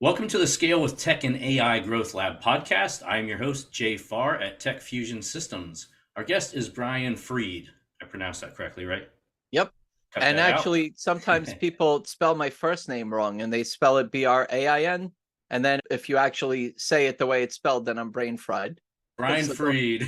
Welcome to the Scale with Tech and AI Growth Lab podcast. I'm your host, Jay Farr at Tech Fusion Systems. Our guest is Brian Freed. I pronounced that correctly, right? Yep. Cut And that out. actually, sometimes people spell my first name wrong and they spell it Brain. And then if you actually say it the way it's spelled, then I'm brain fried. Brian So, Freed.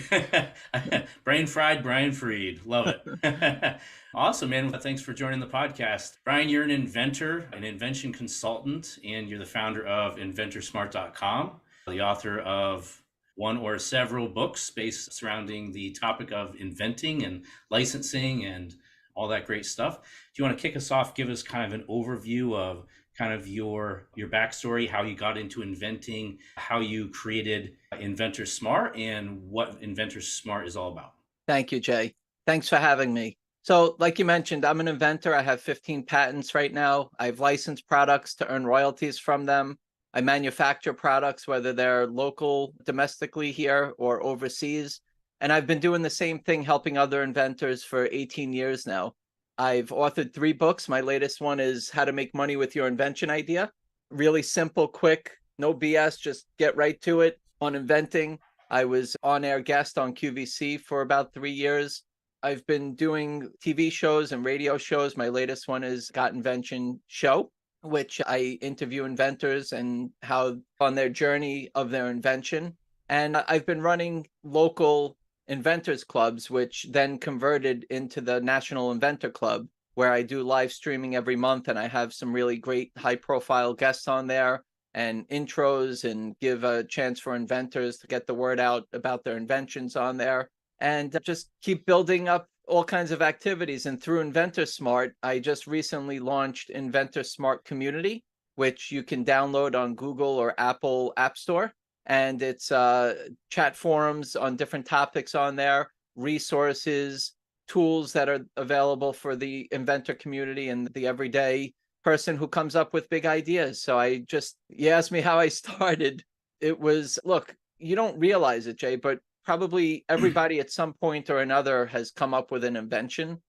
Brain fried, Brian Freed. Love it. Awesome, man. Thanks for joining the podcast. Brian, you're an inventor, an invention consultant, and you're the founder of inventorsmart.com, the author of one or several books based surrounding the topic of inventing and licensing and all that great stuff. Do you want to kick us off, give us kind of an overview of kind of your backstory, how you got into inventing, how you created Inventor Smart, and what Inventor Smart is all about? Thank you, Jay. Thanks for having me. So, like you mentioned, I'm an inventor. I have 15 patents right now. I've licensed products to earn royalties from them. I manufacture products, whether they're local, domestically here, or overseas. And I've been doing the same thing, helping other inventors for 18 years now. I've authored 3 books. My latest one is How to Make Money with Your Invention Idea. Really simple, quick, no BS, just get right to it on inventing. I was on-air guest on QVC for about 3 years. I've been doing TV shows and radio shows. My latest one is Got Invention Show, which I interview inventors and how on their journey of their invention. And I've been running local inventors clubs, which then converted into the National Inventor Club, where I do live streaming every month. And I have some really great high profile guests on there and intros and give a chance for inventors to get the word out about their inventions on there and just keep building up all kinds of activities. And through Inventor Smart, I just recently launched Inventor Smart Community, which you can download on Google or Apple App Store. And it's chat forums on different topics on there, resources, tools that are available for the inventor community and the everyday person who comes up with big ideas. So you asked me how I started. It was, look, you don't realize it, Jay, but probably everybody at some point or another has come up with an invention.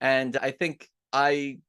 And I think I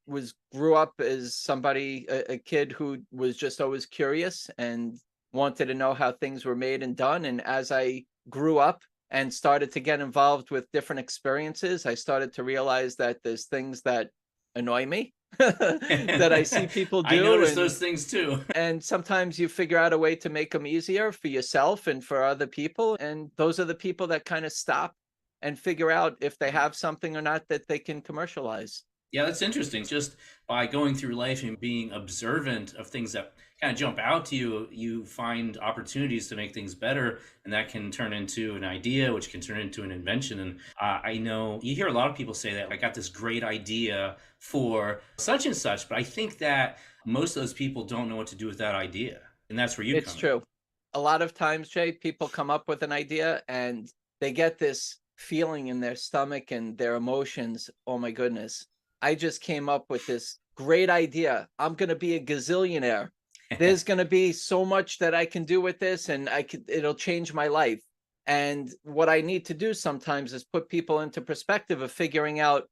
grew up as somebody, a kid who was just always curious and wanted to know how things were made and done. And as I grew up and started to get involved with different experiences, I started to realize that there's things that annoy me that I see people I do. noticed those things too. And sometimes you figure out a way to make them easier for yourself and for other people. And those are the people that kind of stop and figure out if they have something or not that they can commercialize. Yeah, that's interesting. Just by going through life and being observant of things that kind of jump out to you, you find opportunities to make things better, and that can turn into an idea, which can turn into an invention. And I know you hear a lot of people say that I got this great idea for such and such, but I think that most of those people don't know what to do with that idea, and that's where you It's come in. true. A lot of times, Jay, people come up with an idea and they get this feeling in their stomach and their emotions. Oh my goodness, I just came up with this great idea. I'm going to be a gazillionaire. There's going to be so much that I can do with this and it'll change my life. And what I need to do sometimes is put people into perspective of figuring out,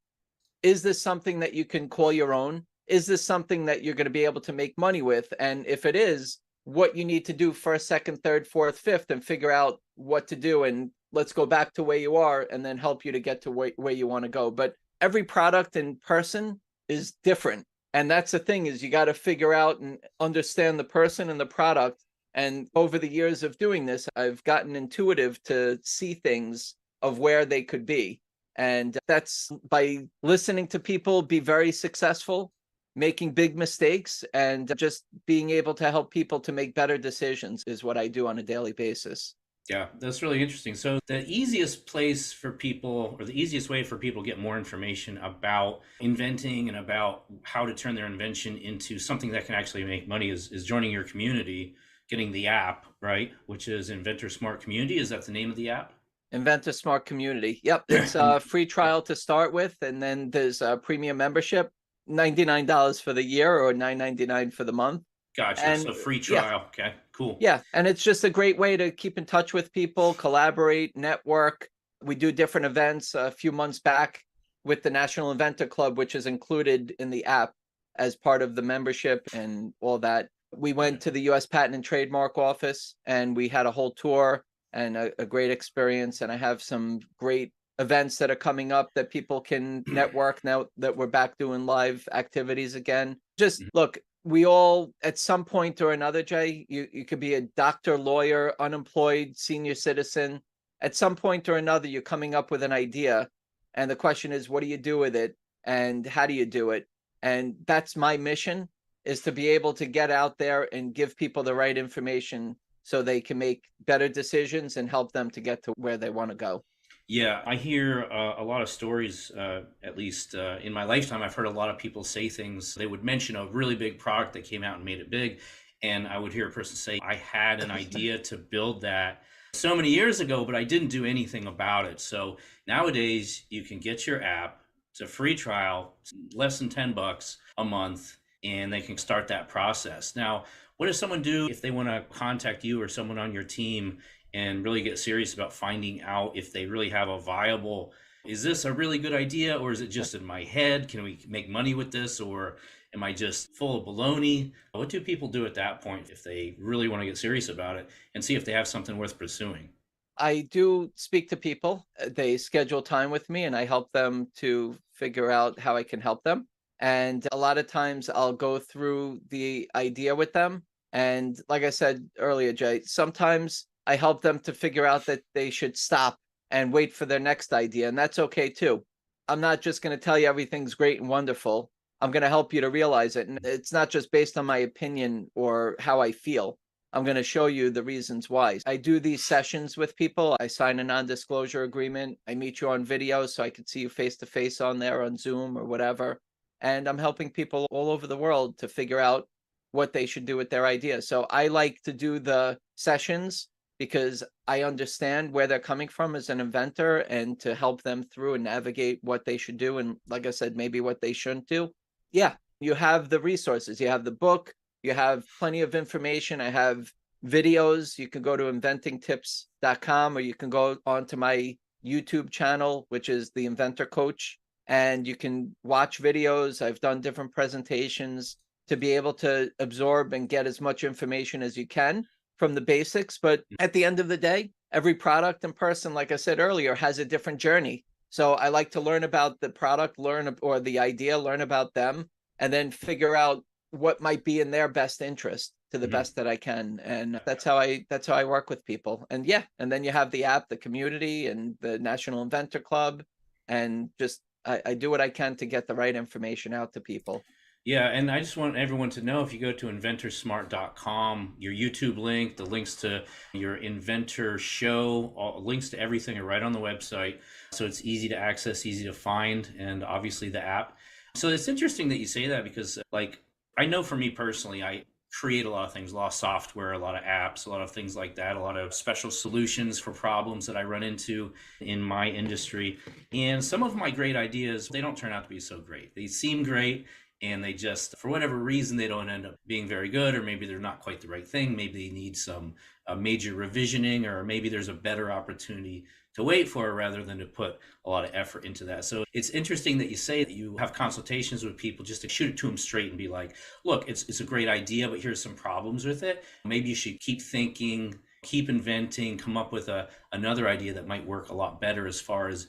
is this something that you can call your own? Is this something that you're going to be able to make money with? And if it is, what you need to do first, second, third, fourth, fifth, and figure out what to do. And let's go back to where you are and then help you to get to where you want to go. But every product and person is different. And that's the thing, is you got to figure out and understand the person and the product. And over the years of doing this, I've gotten intuitive to see things of where they could be. And that's by listening to people be very successful, making big mistakes, and just being able to help people to make better decisions is what I do on a daily basis. Yeah, that's really interesting. So the easiest place for people, or the easiest way for people to get more information about inventing and about how to turn their invention into something that can actually make money is joining your community, getting the app, right? Which is Inventor Smart Community. Is that the name of the app? Inventor Smart Community. Yep, it's a free trial to start with, and then there's a premium membership, $99 for the year or $9.99 for the month. Gotcha. And So free yeah, trial. Okay, cool. yeah, and it's just a great way to keep in touch with people, collaborate, network. We do different events a few months back with the National Inventor Club, which is included in the app as part of the membership and all that. We went to the US Patent and Trademark Office and we had a whole tour and a great experience. And I have some great events that are coming up that people can network now that we're back doing live activities again. Just look, we all at some point or another, Jay, you could be a doctor, lawyer, unemployed, senior citizen. At some point or another, you're coming up with an idea. And the question is, what do you do with it? And how do you do it? And that's my mission, is to be able to get out there and give people the right information so they can make better decisions and help them to get to where they want to go. Yeah, I hear a lot of stories, at least in my lifetime. I've heard a lot of people say things. They would mention a really big product that came out and made it big. And I would hear a person say, I had an idea to build that so many years ago, but I didn't do anything about it. So nowadays, you can get your app. It's a free trial, less than $10 a month, and they can start that process. Now, what does someone do if they want to contact you or someone on your team and really get serious about finding out if they really have a viable, is this a really good idea, or is it just in my head? Can we make money with this, or am I just full of baloney? What do people do at that point if they really want to get serious about it and see if they have something worth pursuing? I do speak to people. They schedule time with me and I help them to figure out how I can help them. And a lot of times I'll go through the idea with them. And like I said earlier, Jay, sometimes I help them to figure out that they should stop and wait for their next idea. And that's okay too. I'm not just going to tell you everything's great and wonderful. I'm going to help you to realize it. And it's not just based on my opinion or how I feel. I'm going to show you the reasons why. I do these sessions with people. I sign a non-disclosure agreement. I meet you on video so I can see you face to face on there on Zoom or whatever. And I'm helping people all over the world to figure out what they should do with their ideas. So I like to do the sessions because I understand where they're coming from as an inventor and to help them through and navigate what they should do. And like I said, maybe what they shouldn't do. Yeah, you have the resources. You have the book. You have plenty of information. I have videos. You can go to inventingtips.com or you can go onto my YouTube channel, which is the Inventor Coach, and you can watch videos. I've done different presentations to be able to absorb and get as much information as you can from the basics. But at the end of the day, every product and person, like I said earlier, has a different journey. So I like to learn about the product, or the idea, learn about them, and then figure out what might be in their best interest to the best that I can. And that's how I work with people. And yeah, and then you have the app, the community, and the National Inventor Club, and just I do what I can to get the right information out to people. Yeah, and I just want everyone to know, if you go to inventorsmart.com, your YouTube link, the links to your Inventor show, links to everything are right on the website. So it's easy to access, easy to find, and obviously the app. So it's interesting that you say that because, like, I know for me personally, I create a lot of things, a lot of software, a lot of apps, a lot of things like that, a lot of special solutions for problems that I run into in my industry. And some of my great ideas, they don't turn out to be so great. They seem great, and they just, for whatever reason, they don't end up being very good, or maybe they're not quite the right thing. Maybe they need some major revisioning, or maybe there's a better opportunity to wait for rather than to put a lot of effort into that. So it's interesting that you say that you have consultations with people just to shoot it to them straight and be like, look, it's a great idea, but here's some problems with it. Maybe you should keep thinking, keep inventing, come up with another idea that might work a lot better as far as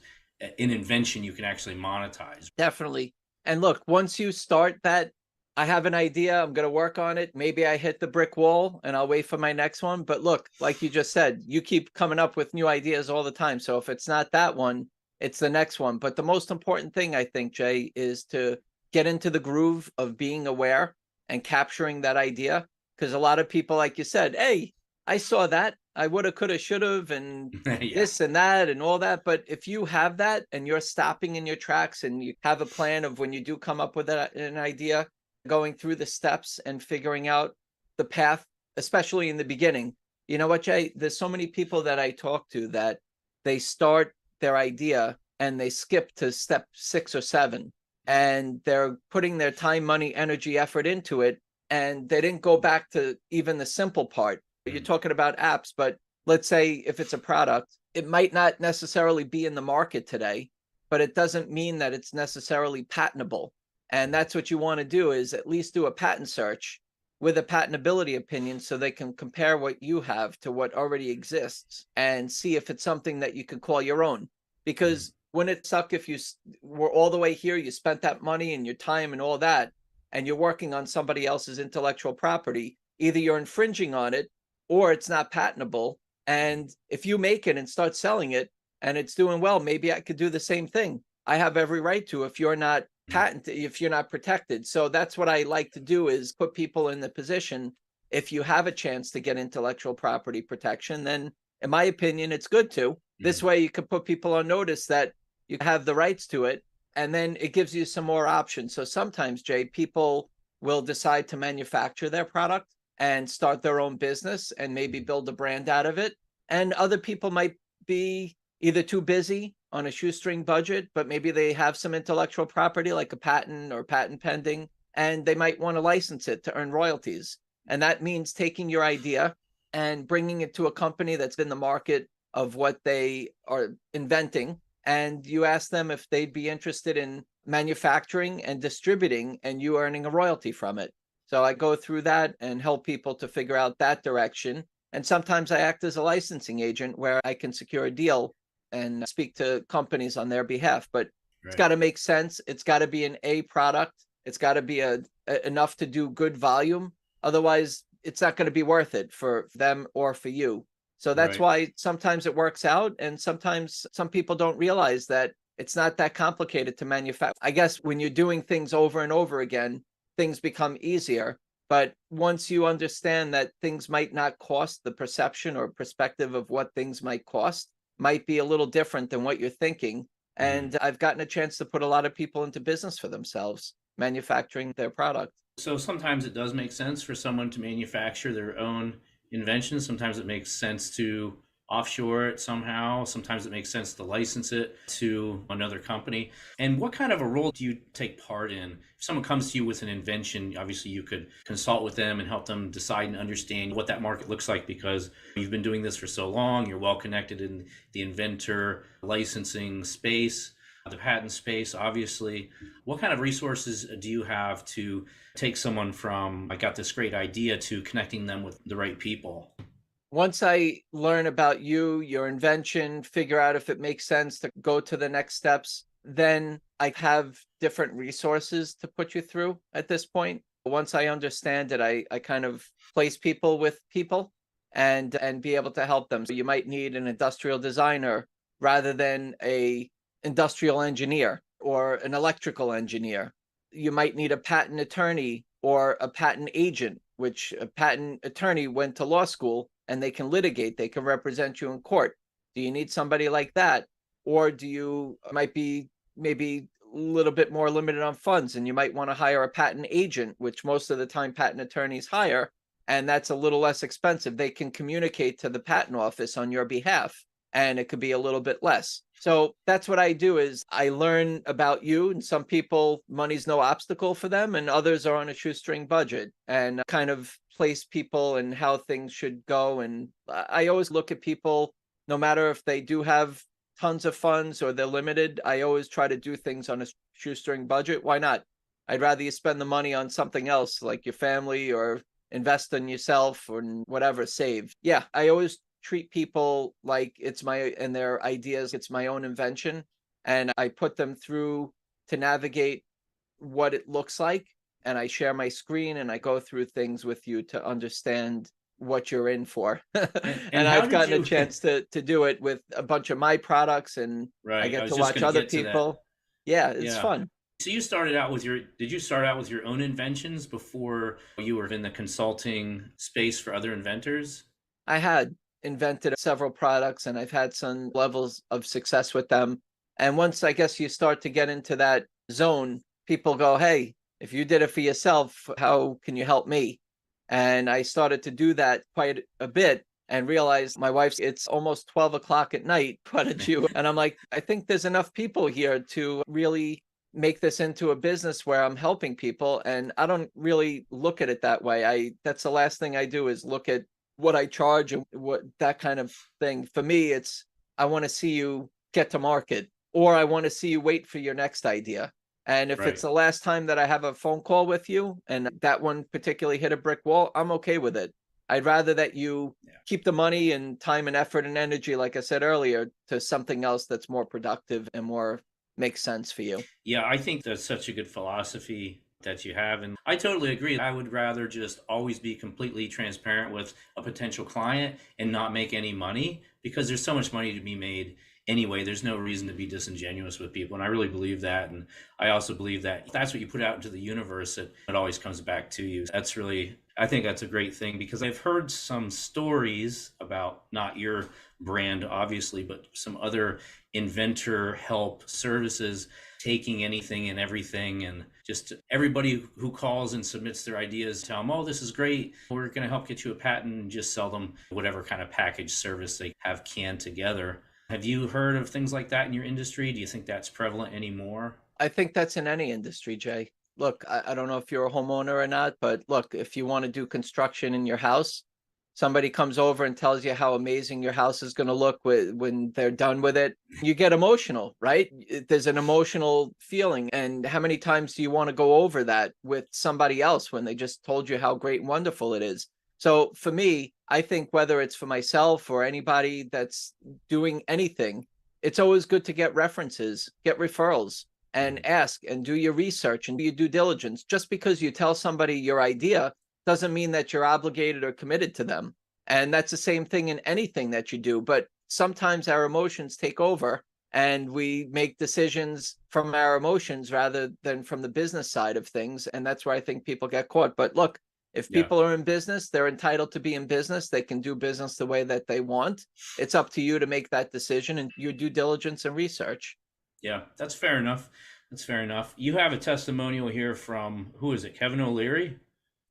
in invention you can actually monetize. Definitely. And look, once you start that, I have an idea, I'm going to work on it. Maybe I hit the brick wall and I'll wait for my next one. But look, like you just said, you keep coming up with new ideas all the time. So if it's not that one, it's the next one. But the most important thing, I think, Jay, is to get into the groove of being aware and capturing that idea. Because a lot of people, like you said, hey, I saw that. I woulda, coulda, shoulda, and Yeah. this and that and all that. But if you have that and you're stopping in your tracks and you have a plan of when you do come up with an idea, going through the steps and figuring out the path, especially in the beginning. You know what, Jay? There's so many people that I talk to that they start their idea and they skip to step 6 or 7, and they're putting their time, money, energy, effort into it, and they didn't go back to even the simple part. You're talking about apps, but let's say if it's a product, it might not necessarily be in the market today, but it doesn't mean that it's necessarily patentable. And that's what you want to do, is at least do a patent search with a patentability opinion so they can compare what you have to what already exists and see if it's something that you can call your own. Mhm. Because wouldn't it suck if you were all the way here, you spent that money and your time and all that, and you're working on somebody else's intellectual property? Either you're infringing on it or it's not patentable. And if you make it and start selling it and it's doing well, maybe I could do the same thing. I have every right to if you're not patented, if you're not protected. So that's what I like to do, is put people in the position. If you have a chance to get intellectual property protection, then in my opinion, it's good to. This Mhm. way you can put people on notice that you have the rights to it, and then it gives you some more options. So sometimes, Jay, people will decide to manufacture their product and start their own business and maybe Mhm. build a brand out of it. And other people might be either too busy on a shoestring budget, but maybe they have some intellectual property like a patent or patent pending, and they might want to license it to earn royalties. And that means taking your idea and bringing it to a company that's in the market of what they are inventing. And you ask them if they'd be interested in manufacturing and distributing and you earning a royalty from it. So I go through that and help people to figure out that direction. And sometimes I act as a licensing agent where I can secure a deal and speak to companies on their behalf. But it's Right. got to make sense. It's got to be an A product. It's got to be enough to do good volume. Otherwise, it's not going to be worth it for them or for you. So that's Right. why sometimes it works out, and sometimes some people don't realize that it's not that complicated to manufacture. I guess when you're doing things over and over again, things become easier. But once you understand that things might not cost, the perception or perspective of what things might cost might be a little different than what you're thinking. Mhm. And I've gotten a chance to put a lot of people into business for themselves, manufacturing their product. So sometimes it does make sense for someone to manufacture their own invention. Sometimes it makes sense to offshore it somehow. Sometimes it makes sense to license it to another company. And what kind of a role do you take part in? If someone comes to you with an invention, obviously you could consult with them and help them decide and understand what that market looks like, because you've been doing this for so long. You're well connected in the inventor licensing space, the patent space, obviously. What kind of resources do you have to take someone from I got this great idea to connecting them with the right people? Once I learn about you, your invention, figure out if it makes sense to go to the next steps, then I have different resources to put you through at this point. Once I understand it, I kind of place people with people and be able to help them. So you might need an industrial designer rather than a industrial engineer or an electrical engineer. You might need a patent attorney or a patent agent, which a patent attorney went to law school and they can litigate, they can represent you in court. Do you need somebody like that? Or do you might be maybe a little bit more limited on funds and you might want to hire a patent agent, which most of the time patent attorneys hire, and that's a little less expensive. They can communicate to the patent office on your behalf and it could be a little bit less. So that's what I do, is I learn about you, and some people money's no obstacle for them and others are on a shoestring budget, and kind of place people and how things should go. And I always look at people, no matter if they do have tons of funds or they're limited, I always try to do things on a shoestring budget. Why not? I'd rather you spend the money on something else like your family, or invest in yourself, or whatever, save. Yeah, I always treat people like it's my and their ideas, it's my own invention, and I put them through to navigate what it looks like, and I share my screen and I go through things with you to understand what you're in for. And And how I've did gotten a you chance to do it with a bunch of my products, and I right, I get was to just watch going to other get to that. people. Yeah, it's Yeah. fun. So you started out with your did you start out with your own inventions before you were in the consulting space for other inventors? I had invented several products and I've had some levels of success with them. And once I guess you start to get into that zone, people go, "Hey, if you did it for yourself, how can you help me?" And I started to do that quite a bit and realized my wife's, it's almost 12 o'clock at night. Why don't you? And I'm like, I think there's enough people here to really make this into a business where I'm helping people. And I don't really look at it that way. That's the last thing I do, is look at what I charge and what that kind of thing. For me, it's I want to see you get to market, or I want to see you wait for your next idea. And if it's Right. the last time that I have a phone call with you and that one particularly hit a brick wall, I'm okay with it. I'd rather that you Yeah. keep the money and time and effort and energy, like I said earlier, to something else that's more productive and more makes sense for you. Yeah, I think that's such a good philosophy that you have. And I totally agree. I would rather just always be completely transparent with a potential client and not make any money because there's so much money to be made anyway. There's no reason to be disingenuous with people. And I really believe that. And I also believe that if that's what you put out into the universe, it always comes back to you. That's really, I think that's a great thing because I've heard some stories about not your brand, obviously, but some other inventor help services taking anything and everything, and just everybody who calls and submits their ideas tell them, oh, this is great, we're going to help get you a patent, and just sell them whatever kind of package service they have canned together. Have you heard of things like that in your industry? Do you think that's prevalent anymore? I think that's in any industry, Jay. Look, I don't know if you're a homeowner or not, but look, if you want to do construction in your house, somebody comes over and tells you how amazing your house is going to look when they're done with it. You get emotional, right? There's an emotional feeling. And how many times do you want to go over that with somebody else when they just told you how great and wonderful it is? So for me, I think whether it's for myself or anybody that's doing anything, it's always good to get references, get referrals and ask and do your research and do your due diligence. Just because you tell somebody your idea doesn't mean that you're obligated or committed to them. And that's the same thing in anything that you do. But sometimes our emotions take over and we make decisions from our emotions rather than from the business side of things. And that's where I think people get caught. But look, if Yeah. people are in business, they're entitled to be in business. They can do business the way that they want. It's up to you to make that decision and your due diligence and research. Yeah, that's fair enough. That's fair enough. You have a testimonial here from, who is it, Kevin O'Leary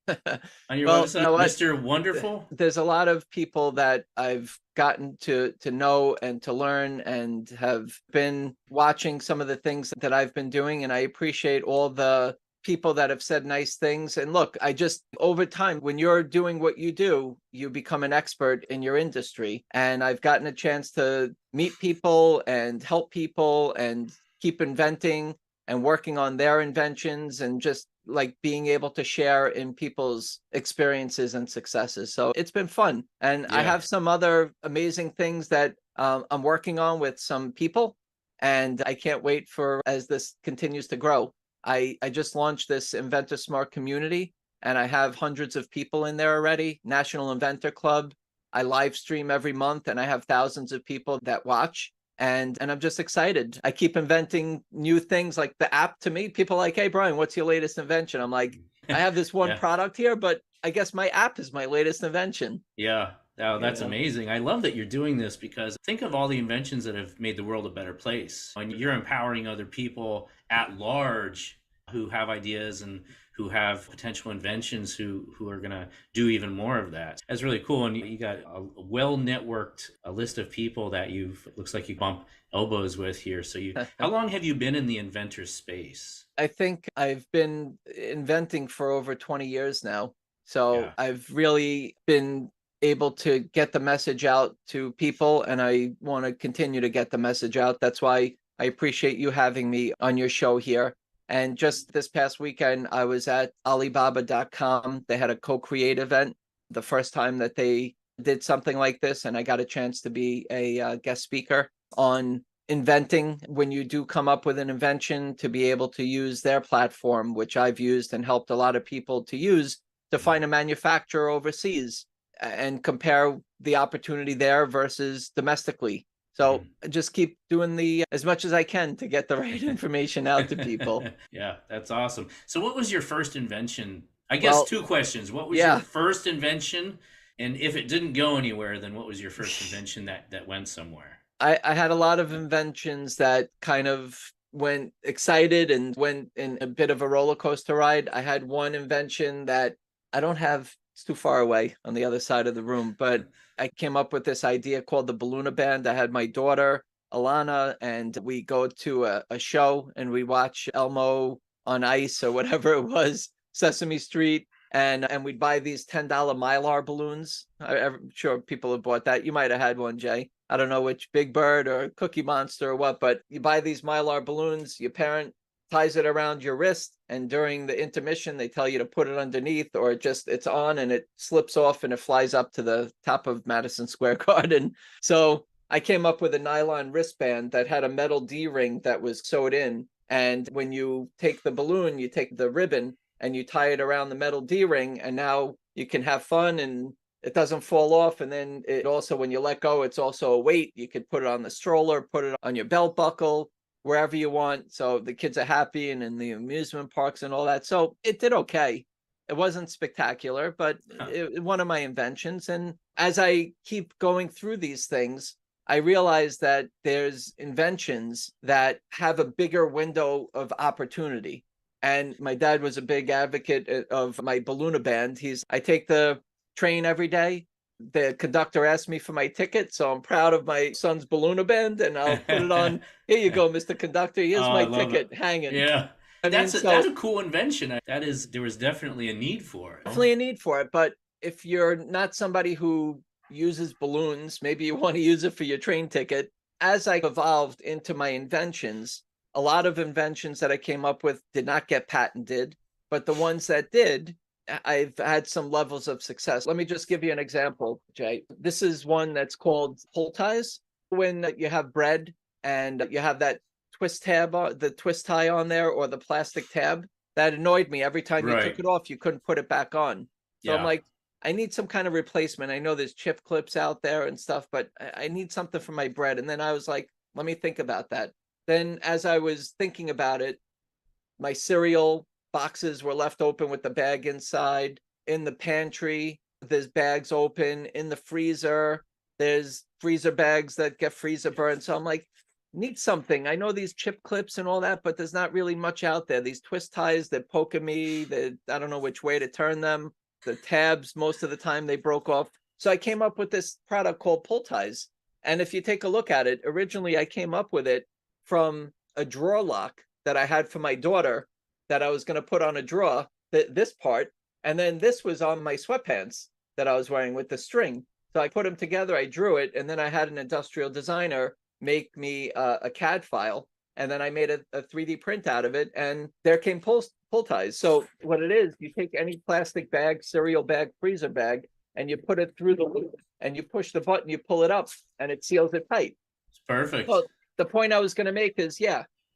on your Well, you website, know what? Mr. Wonderful? There's a lot of people that I've gotten to know and to learn and have been watching some of the things that I've been doing. And I appreciate all the people that have said nice things. And look, I just, over time, when you're doing what you do, you become an expert in your industry. And I've gotten a chance to meet people and help people and keep inventing and working on their inventions and just like being able to share in people's experiences and successes. So it's been fun. And I Yeah. have some other amazing things that I'm working on with some people. And I can't wait for as this continues to grow. I just launched this Inventor Smart community and I have hundreds of people in there already. National Inventor Club. I live stream every month and I have thousands of people that watch and I'm just excited. I keep inventing new things like the app. To me, people are like, hey Brian, what's your latest invention? I'm like, I have this one Yeah. product here, but I guess my app is my latest invention. Yeah. Oh, You that's know, amazing. I love that you're doing this because think of all the inventions that have made the world a better place. And you're empowering other people at large who have ideas and who have potential inventions who are going to do even more of that. That's really cool. And you got a well networked a list of people that you've looks like you bump elbows with here. So you, how long have you been in the inventor space? I think I've been inventing for over 20 years now. So Yeah. I've really been able to get the message out to people and I want to continue to get the message out. That's why I appreciate you having me on your show here. And just this past weekend, I was at Alibaba.com. They had a co-create event, the first time that they did something like this. And I got a chance to be a guest speaker on inventing when you do come up with an invention to be able to use their platform, which I've used and helped a lot of people to use to find a manufacturer overseas and compare the opportunity there versus domestically. So Mhm. just keep doing the as much as I can to get the right information out to people. Yeah, that's awesome. So, what was your first invention? I guess Well, two questions. What was your yeah, first invention? And if it didn't go anywhere, then what was your first invention that went somewhere? I had a lot of inventions that kind of went excited and went in a bit of a roller coaster ride. I had one invention that I don't have, it's too far away on the other side of the room, but I came up with this idea called the Balluna Band. I had my daughter, Alana, and we go to a show and we watch Elmo on Ice or whatever it was, Sesame Street. And we'd buy these $10 Mylar balloons. I'm sure people have bought that. You might have had one, Jay. I don't know which Big Bird or Cookie Monster or what, but you buy these Mylar balloons, your parent ties it around your wrist, and during the intermission they tell you to put it underneath, or it's on and it slips off and it flies up to the top of Madison Square Garden. So I came up with a nylon wristband that had a metal D-ring that was sewed in, and when you take the balloon, you take the ribbon and you tie it around the metal D-ring, and now you can have fun and it doesn't fall off. And then it also, when you let go, it's also a weight. You could put it on the stroller, put it on your belt buckle, wherever you want. So the kids are happy, and in the amusement parks and all that. So it did okay. It wasn't spectacular, but one of my inventions. And as I keep going through these things, I realize that there's inventions that have a bigger window of opportunity. And my dad was a big advocate of my Balloonaband. I take the train every day. The conductor asked me for my ticket, so I'm proud of my son's Balloonaband, and I'll put it on. Here you go, Mr. Conductor. Here's my ticket hanging. Yeah. I mean, That's a cool invention. There was definitely a need for it. Definitely a need for it. But if you're not somebody who uses balloons, maybe you want to use it for your train ticket. As I evolved into my inventions, a lot of inventions that I came up with did not get patented, but the ones that did, I've had some levels of success. Let me just give you an example, Jay. This is one that's called pull ties. When you have bread and you have that twist tab, the twist tie on there, or the plastic tab, that annoyed me. Every time you took it off, you couldn't put it back on. So I'm like, I need some kind of replacement. I know there's chip clips out there and stuff, but I need something for my bread. And then I was like, let me think about that. Then as I was thinking about it, my cereal boxes were left open with the bag inside. In the pantry, there's bags open. In the freezer, there's freezer bags that get freezer burned. So I'm like, need something. I know these chip clips and all that, but there's not really much out there. These twist ties, they're poking me. I don't know which way to turn them. The tabs, most of the time they broke off. So I came up with this product called pull ties. And if you take a look at it, originally I came up with it from a drawer lock that I had for my daughter that I was going to put on a drawer, this part. And then this was on my sweatpants that I was wearing with the string. So I put them together, I drew it, and then I had an industrial designer make me a CAD file. And then I made a 3D print out of it, and there came pull ties. So what it is, you take any plastic bag, cereal bag, freezer bag, and you put it through the loop, and you push the button, you pull it up, and it seals it tight. It's perfect. So the point I was going to make is,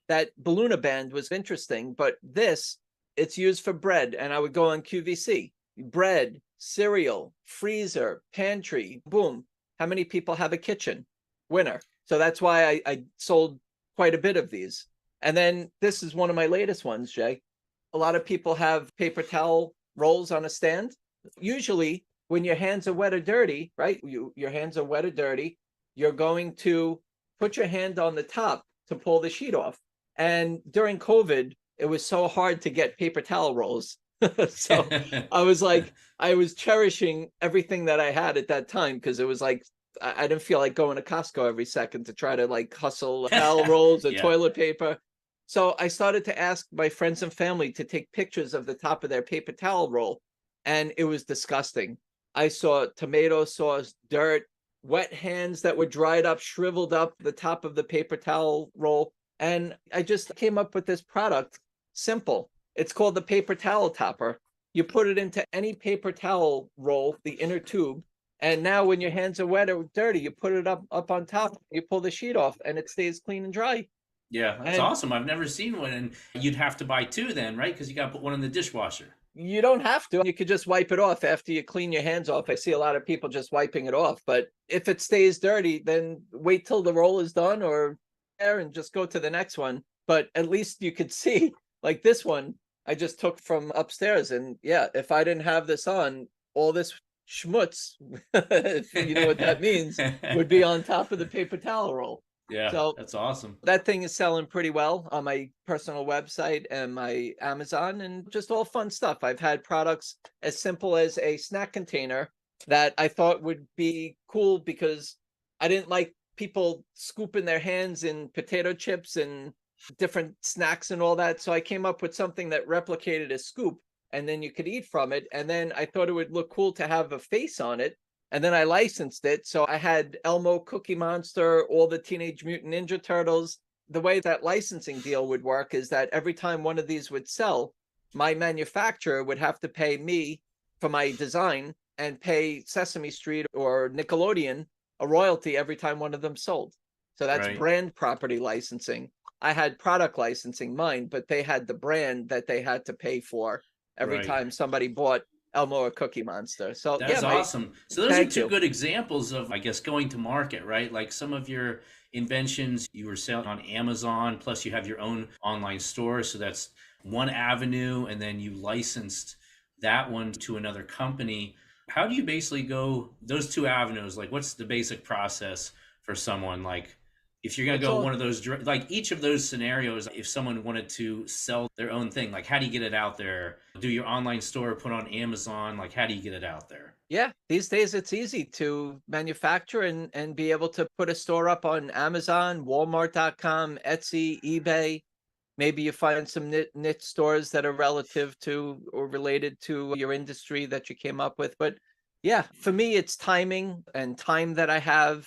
that Balloonaband was interesting, but it's used for bread. And I would go on QVC, bread, cereal, freezer, pantry, boom. How many people have a kitchen? Winner. So that's why I sold quite a bit of these. And then this is one of my latest ones, Jay. A lot of people have paper towel rolls on a stand. Usually when your hands are wet or dirty, right? Your hands are wet or dirty, you're going to put your hand on the top to pull the sheet off. And during COVID, it was so hard to get paper towel rolls. So I was cherishing everything that I had at that time, because it was like, I didn't feel like going to Costco every second to try to like hustle towel rolls or toilet paper. So I started to ask my friends and family to take pictures of the top of their paper towel roll. And it was disgusting. I saw tomato sauce, dirt, wet hands that were dried up, shriveled up the top of the paper towel roll. And I just came up with this product, simple. It's called the paper towel topper. You put it into any paper towel roll, the inner tube. And now when your hands are wet or dirty, you put it up on top, you pull the sheet off, and it stays clean and dry. Yeah, that's awesome. I've never seen one. And you'd have to buy two then, right? Because you got to put one in the dishwasher. You don't have to. You could just wipe it off after you clean your hands off. I see a lot of people just wiping it off. But if it stays dirty, then wait till the roll is done or and just go to the next one. But at least you could see, like this one, I just took from upstairs. And if I didn't have this on, all this schmutz, if you know what that means, would be on top of the paper towel roll. Yeah, so that's awesome. That thing is selling pretty well on my personal website and my Amazon, and just all fun stuff. I've had products as simple as a snack container that I thought would be cool because I didn't like people scooping their hands in potato chips and different snacks and all that. So I came up with something that replicated a scoop, and then you could eat from it. And then I thought it would look cool to have a face on it. And then I licensed it. So I had Elmo, Cookie Monster, all the Teenage Mutant Ninja Turtles. the way that licensing deal would work is that every time one of these would sell, my manufacturer would have to pay me for my design and pay Sesame Street or Nickelodeon a royalty every time one of them sold. So that's Right. brand property licensing. I had product licensing mine, but they had the brand that they had to pay for every Right. time somebody bought Elmo or Cookie Monster. So yeah, That's mate, awesome. So those are thank two you. good examples of, I guess, going to market, right? Like some of your inventions you were selling on Amazon, plus you have your own online store. So that's one avenue, and then you licensed that one to another company. How do you basically go those two avenues? Like, what's the basic process for someone? Like, if you're going to It's go all one of those, like each of those scenarios, if someone wanted to sell their own thing, like how do you get it out there? Do your online store, put on Amazon? Like, how do you get it out there? Yeah, these days it's easy to manufacture and be able to put a store up on Amazon, Walmart.com, Etsy, eBay. Maybe you find some niche stores that are relative to or related to your industry that you came up with. But yeah, for me, it's timing and time that I have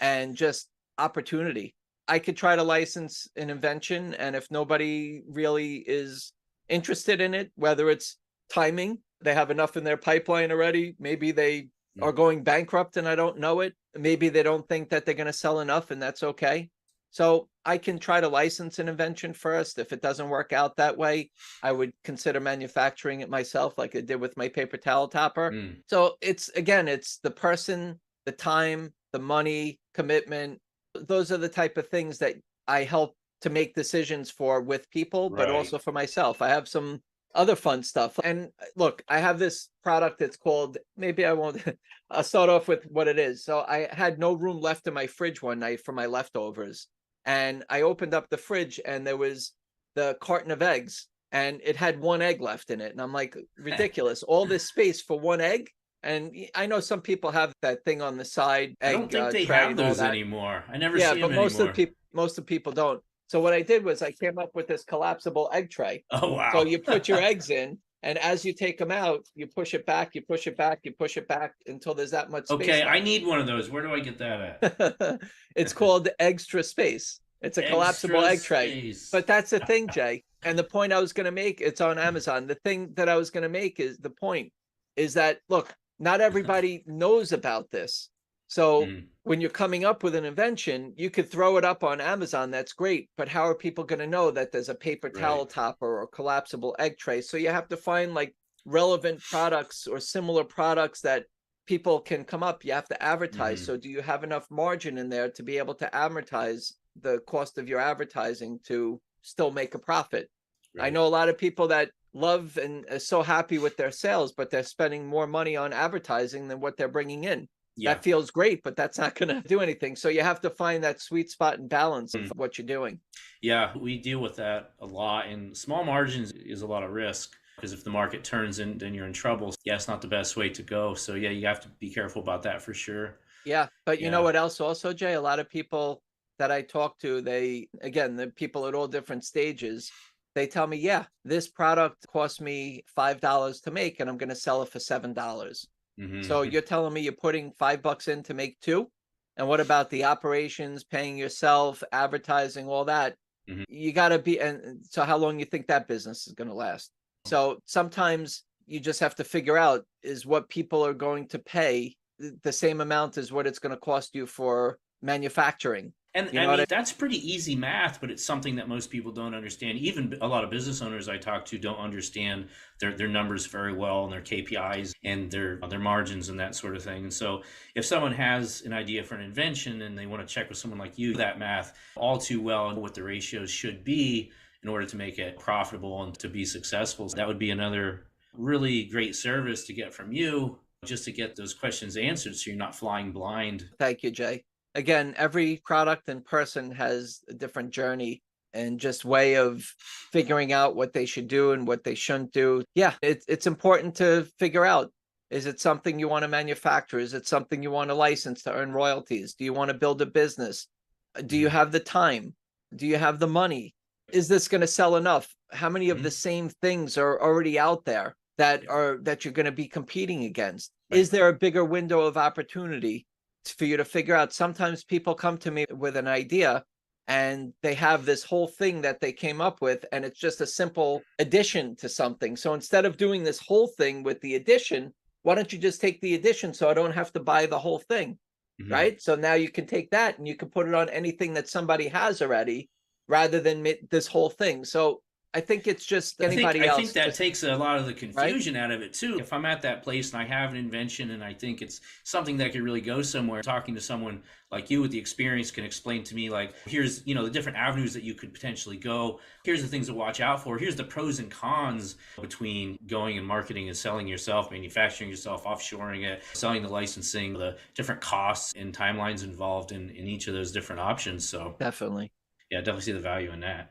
and just opportunity. I could try to license an invention, and if nobody really is interested in it, whether it's timing, they have enough in their pipeline already, maybe they are going bankrupt and I don't know it. Maybe they don't think that they're going to sell enough, and that's okay. So I can try to license an invention first. If it doesn't work out that way, I would consider manufacturing it myself, like I did with my paper towel topper. Mm, So it's again, it's the person, the time, the money, commitment. Those are the type of things that I help to make decisions for with people, but right. also for myself. I have some other fun stuff. And look, I have this product that's called, maybe I won't, I'll start off with what it is. So I had no room left in my fridge one night for my leftovers. And I opened up the fridge and there was the carton of eggs and it had one egg left in it. And I'm like, ridiculous. All this space for one egg. And I know some people have that thing on the side, I don't egg think they tray have and all those that. anymore. I never Yeah, see but them anymore. most of the people don't. So what I did was I came up with this collapsible egg tray. Oh, So wow. you put your eggs in, and as you take them out, you push it back, you push it back, you push it back until there's that much Okay, space I left. need one of those. Where do I get that It's at? called extra space. It's a collapsible Extra egg tray. space. But that's the thing, Jay. And the point I was going to make, it's on Amazon. The thing that I was going to make is the point is that, look, not everybody knows about this. So Mm, when you're coming up with an invention, you could throw it up on Amazon. That's great. But how are people going to know that there's a paper towel right. topper or collapsible egg tray? So you have to find like relevant products or similar products that people can come up. You have to advertise. Hmm. So do you have enough margin in there to be able to amortize the cost of your advertising to still make a profit? I Right. know a lot of people that love and are so happy with their sales, but they're spending more money on advertising than what they're bringing in. Yeah. That feels great, but that's not going to do anything. So you have to find that sweet spot and balance of Mm. what you're doing. Yeah, we deal with that a lot. And small margins is a lot of risk because if the market turns in, then you're in trouble. Yeah, it's not the best way to go. So, yeah, you have to be careful about that for sure. Yeah. But you know Yeah. what else also, Jay? A lot of people that I talk to, they, again, the people at all different stages, they tell me, yeah, this product cost me $5 to make and I'm going to sell it for $7. So Hmm. you're telling me you're putting $5 in to make two? And what about the operations, paying yourself, advertising, all that? Hmm. You got to be, and so how long you think that business is going to last? So sometimes you just have to figure out is what people are going to pay the same amount as what it's going to cost you for manufacturing. And You I know what mean, I that's pretty easy math, but it's something that most people don't understand. Even a lot of business owners I talk to don't understand their numbers very well and their KPIs and their margins and that sort of thing. And so if someone has an idea for an invention and they want to check with someone like you, that math all too well and what the ratios should be in order to make it profitable and to be successful. So that would be another really great service to get from you just to get those questions answered so you're not flying blind. Thank you, Jay. Again, every product and person has a different journey and just way of figuring out what they should do and what they shouldn't do. Yeah, it's important to figure out, is it something you want to manufacture? Is it something you want to license to earn royalties? Do you want to build a business? Do you Mhm. have the time? Do you have the money? Is this going to sell enough? How many of the Mhm. same things are already out there that Yeah. are that you're going to be competing against? Right. Is there a bigger window of opportunity for you to figure out? Sometimes people come to me with an idea and they have this whole thing that they came up with, and it's just a simple addition to something. So instead of doing this whole thing with the addition, why don't you just take the addition so I don't have to buy the whole thing? Mhm. Right? So now you can take that and you can put it on anything that somebody has already rather than this whole thing. So I think it's just anybody I think else, that just takes a lot of the right. confusion out of it too. If I'm at that place and I have an invention and I think it's something that could really go somewhere, talking to someone like you with the experience can explain to me like, here's, the different avenues that you could potentially go. Here's the things to watch out for. Here's the pros and cons between going and marketing and selling yourself, manufacturing yourself, offshoring it, selling the licensing, the different costs and timelines involved in each of those different options. So Definitely. yeah, definitely see the value in that.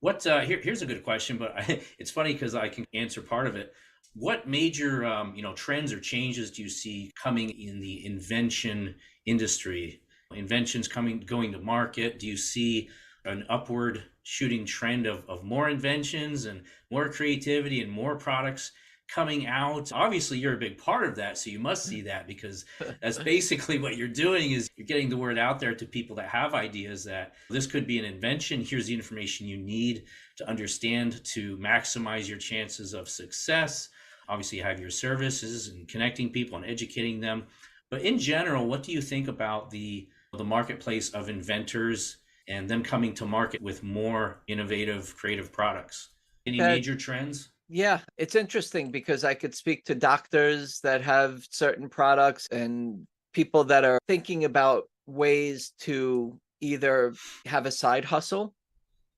Here's a good question, but it's funny because I can answer part of it. What major trends or changes do you see coming in the invention industry? Inventions going to market. Do you see an upward shooting trend of more inventions and more creativity and more products coming out? Obviously, you're a big part of that, so you must see that because that's basically what you're doing is you're getting the word out there to people that have ideas that this could be an invention. Here's the information you need to understand to maximize your chances of success. Obviously, you have your services and connecting people and educating them. But in general, what do you think about the marketplace of inventors and them coming to market with more innovative, creative products? Any That major trends? Yeah, it's interesting because I could speak to doctors that have certain products and people that are thinking about ways to either have a side hustle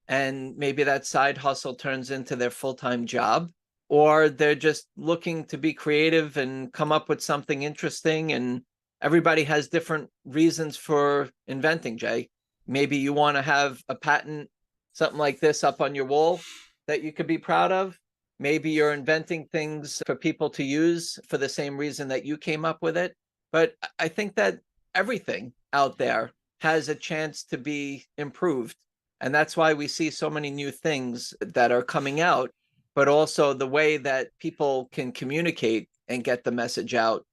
and maybe that side hustle turns into their full-time job, or they're just looking to be creative and come up with something interesting. And everybody has different reasons for inventing, Jay. Maybe you want to have a patent, something like this up on your wall that you could be proud of. Maybe you're inventing things for people to use for the same reason that you came up with it. But I think that everything out there has a chance to be improved. And that's why we see so many new things that are coming out, but also the way that people can communicate and get the message out,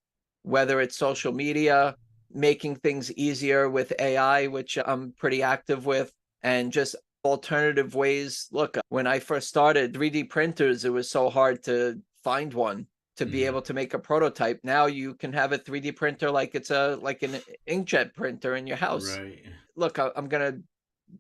whether it's social media, making things easier with AI, which I'm pretty active with, and just alternative ways. Look, when I first started 3D printers, it was so hard to find one to be Mhm. able to make a prototype. Now you can have a 3D printer like it's like an inkjet printer in your house. Right. Look, I'm gonna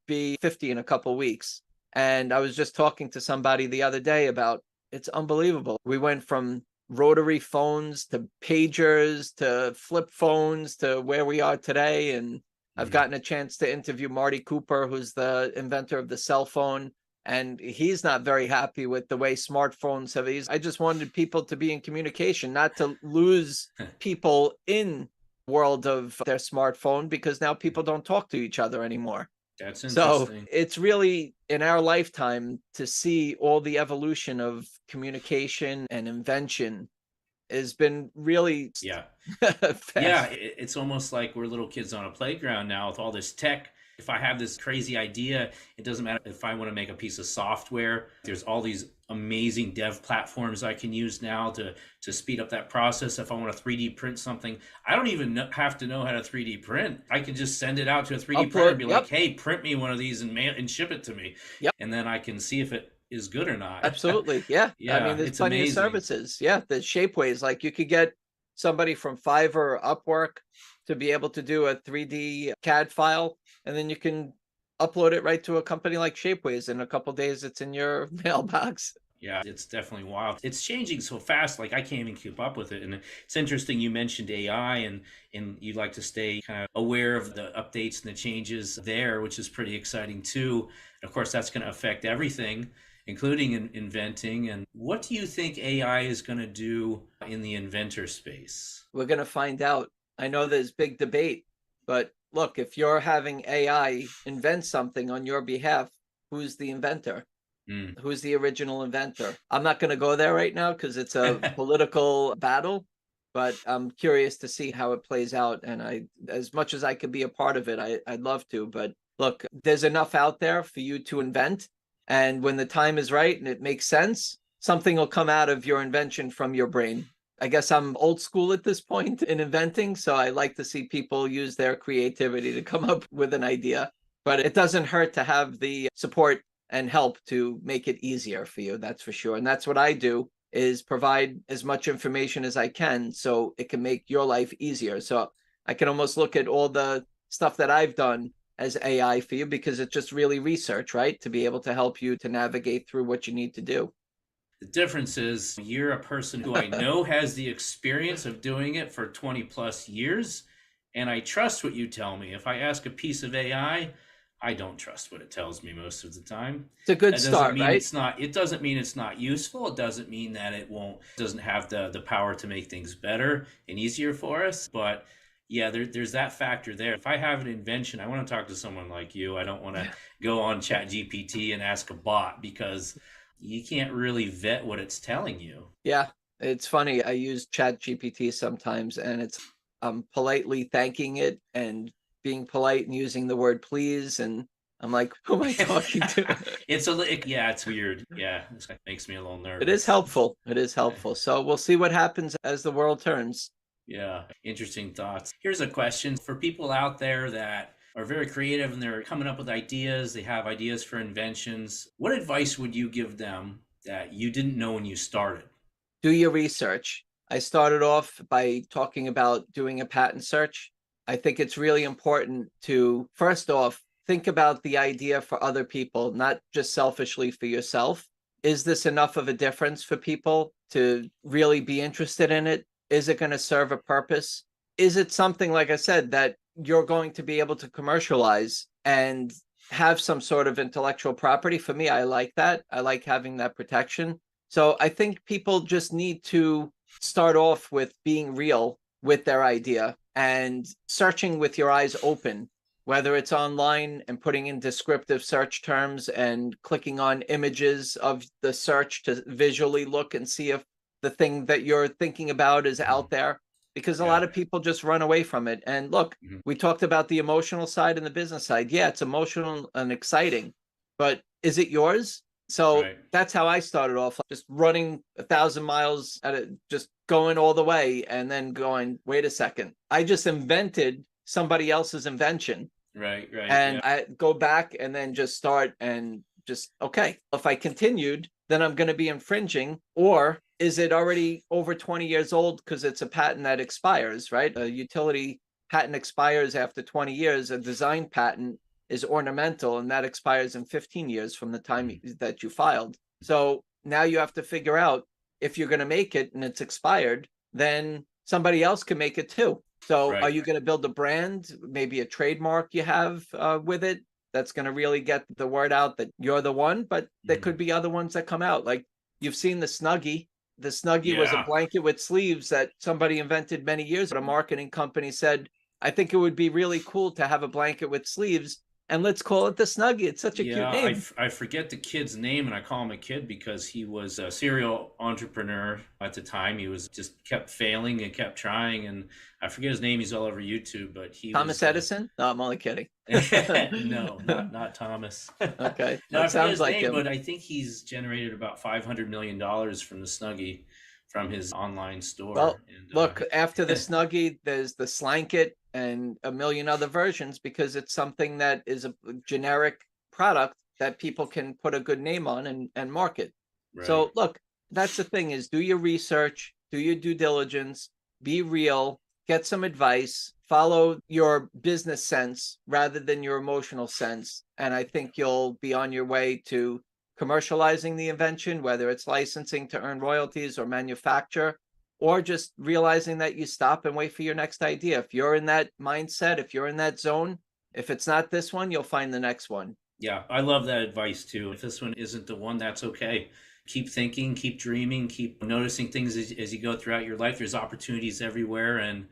be 50 in a couple weeks. And I was just talking to somebody the other day about it's unbelievable. We went from rotary phones to pagers to flip phones to where we are today. And I've Mhm. gotten a chance to interview Marty Cooper, who's the inventor of the cell phone. And he's not very happy with the way smartphones have. I just wanted people to be in communication, not to lose people in world of their smartphone because now people don't talk to each other anymore. That's So interesting. it's really in our lifetime to see all the evolution of communication and invention has been really Yeah. Yeah, fast. it's almost like we're little kids on a playground now with all this tech. If I have this crazy idea, it doesn't matter if I want to make a piece of software. There's all these amazing dev platforms I can use now to speed up that process. If I want to 3D print something, I don't even have to know how to 3D print. I can just send it out to a 3D printer and Upload. be like, Yep. "Hey, print me one of these and mail and ship it to me," Yep. and then I can see if it is good or not. Absolutely. Yeah. I mean, Yeah, there's it's plenty of amazing. services. Yeah. The shapeways, like you could get somebody from Fiverr or Upwork to be able to do a 3D CAD file, and then you can upload it right to a company like Shapeways. In a couple days, it's in your mailbox. Yeah, it's definitely wild. It's changing so fast, like I can't even keep up with it. And it's interesting you mentioned AI and you like to stay kind of aware of the updates and the changes there, which is pretty exciting too. And of course, that's going to affect everything, including inventing. And what do you think AI is going to do in the inventor space? We're going to find out. I know there's big debate, but look, if you're having AI invent something on your behalf, who's the inventor? Mm. Who's the original inventor? I'm not going to go there right now because it's a political battle, but I'm curious to see how it plays out. And as much as I could be a part of it, I'd love to. But look, there's enough out there for you to invent. And when the time is right and it makes sense, something will come out of your invention from your brain. I guess I'm old school at this point in inventing. So I like to see people use their creativity to come up with an idea. but it doesn't hurt to have the support and help to make it easier for you. That's for sure. And that's what I do, is provide as much information as I can so it can make your life easier. So I can almost look at all the stuff that I've done as AI for you, because it's just really research, right? To be able to help you to navigate through what you need to do. The difference is you're a person who I know has the experience of doing it for 20 plus years, and I trust what you tell me. If I ask a piece of I don't trust what it tells me most of the time. It's a good That doesn't start, mean right? it doesn't mean it's not useful. It doesn't mean that doesn't have the power to make things better and easier for us. But yeah, there's that factor there. If I have an invention, I want to talk to someone like you. I don't want to go on Chat GPT and ask a bot, because you can't really vet what it's telling you. Yeah, it's funny. I use Chat GPT sometimes, and it's politely thanking it and being polite and using the word please, and I'm like, who am I talking to? Yeah, it's weird. Yeah, it makes me a little It is nervous. helpful. It is helpful. So we'll see what happens as the world turns. Yeah, interesting thoughts. Here's a question for people out there that are very creative and they're coming up with ideas. They have ideas for inventions. What advice would you give them that you didn't know when you started? Do your research. I started off by talking about doing a patent search. I think it's really important to, first off, think about the idea for other people, not just selfishly for yourself. Is this enough of a difference for people to really be interested in it? Is it going to serve a purpose? Is it something, like I said, that you're going to be able to commercialize and have some sort of intellectual property? For me, I like that. I like having that protection. So I think people just need to start off with being real with their idea and searching with your eyes open, whether it's online and putting in descriptive search terms and clicking on images of the search to visually look and see if the thing that you're thinking about is Mhm. out there, because a lot Yeah. of people just run away from it. And look, Mhm. we talked about the emotional side and the business side. Yeah, it's emotional and exciting, but is it yours? So Right. that's how I started off, just running 1,000 miles at it, just going all the way, and then going, wait a second, I just invented somebody else's invention. Right. Right. And Yeah. I go back and then just start and just, okay, if I continued, then I'm going to be infringing. Or is it already over 20 years old because it's a patent that expires, right? A utility patent expires after 20 years. A design patent is ornamental, and that expires in 15 years from the time Mhm. that you filed. So now you have to figure out, if you're going to make it and it's expired, then somebody else can make it too. So are Right. you going to build a brand, maybe a trademark you have with it, that's going to really get the word out that you're the one? But there Mhm. could be other ones that come out. Like, you've seen the Snuggie. The Snuggie was a Yeah. blanket with sleeves that somebody invented many years ago. A marketing company said, I think it would be really cool to have a blanket with sleeves, and let's call it the Snuggie. It's such a cute Yeah, name. I forget the kid's name, and I call him a kid because he was a serial entrepreneur at the time. He was just kept failing and kept trying, and I forget his name. He's all over YouTube, but he Thomas was Edison? No, I'm only kidding. no, not Thomas. Okay, No, I that forget sounds his like name, him. but I think he's generated about $500 million from the Snuggie, from his online Well, store, and look, after the Snuggie, there's the Slanket and a million other versions, because it's something that is a generic product that people can put a good name on and market. right. So look, that's the thing, is do your research, do your due diligence, be real, get some advice, follow your business sense rather than your emotional sense. And I think you'll be on your way to commercializing the invention, whether it's licensing to earn royalties or manufacture, or just realizing that you stop and wait for your next idea. If you're in that mindset, if you're in that zone, if it's not this one, you'll find the next one. Yeah, I love that advice too. If this one isn't the one, that's okay. Keep thinking, keep dreaming, keep noticing things as you go throughout your life. There's opportunities everywhere. And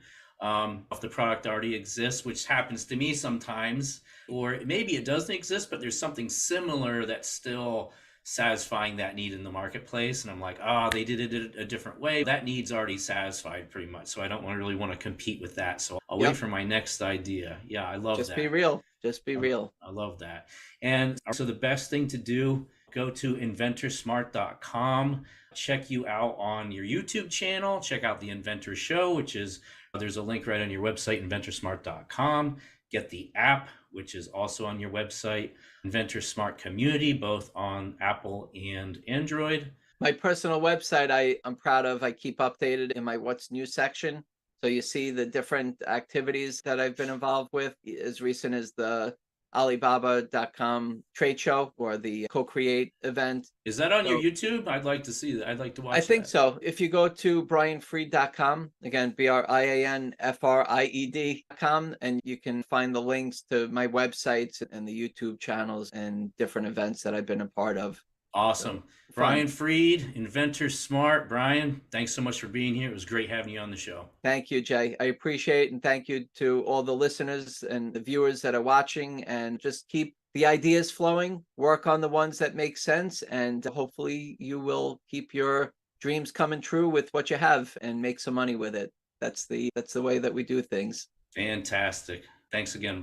if the product already exists, which happens to me sometimes, or maybe it doesn't exist, but there's something similar that's still satisfying that need in the marketplace. And I'm like, they did it a different way. That need's already satisfied pretty much. So I don't really want to compete with that. So I'll wait Yep. for my next idea. Yeah, I love Just be that. real. Just be I, real. I love that. And so the best thing to do go to inventorsmart.com. Check you out on your YouTube channel. Check out the Inventor Show, which is, there's a link right on your website, inventorsmart.com. Get the app, which is also on your website, Inventor Smart Community, both on Apple and Android. My personal website, I'm proud of. I keep updated in my What's New section. So you see the different activities that I've been involved with, as recent as the Alibaba.com trade show or the Co-Create event. Is that on your So YouTube? I'd like to see that. I'd like to I watch think that. so. If you go to brianfried.com, again, BrianFried.com, and you can find the links to my websites and the YouTube channels and different events that I've been a part of. Awesome. So Brian fun. Fried, Inventor Smart. Brian, thanks so much for being here. It was great having you on the show. Thank you, Jay. I appreciate it, and thank you to all the listeners and the viewers that are watching, and just keep the ideas flowing, work on the ones that make sense, and hopefully you will keep your dreams coming true with what you have and make some money with it. That's the way that we do things. Fantastic. Thanks again.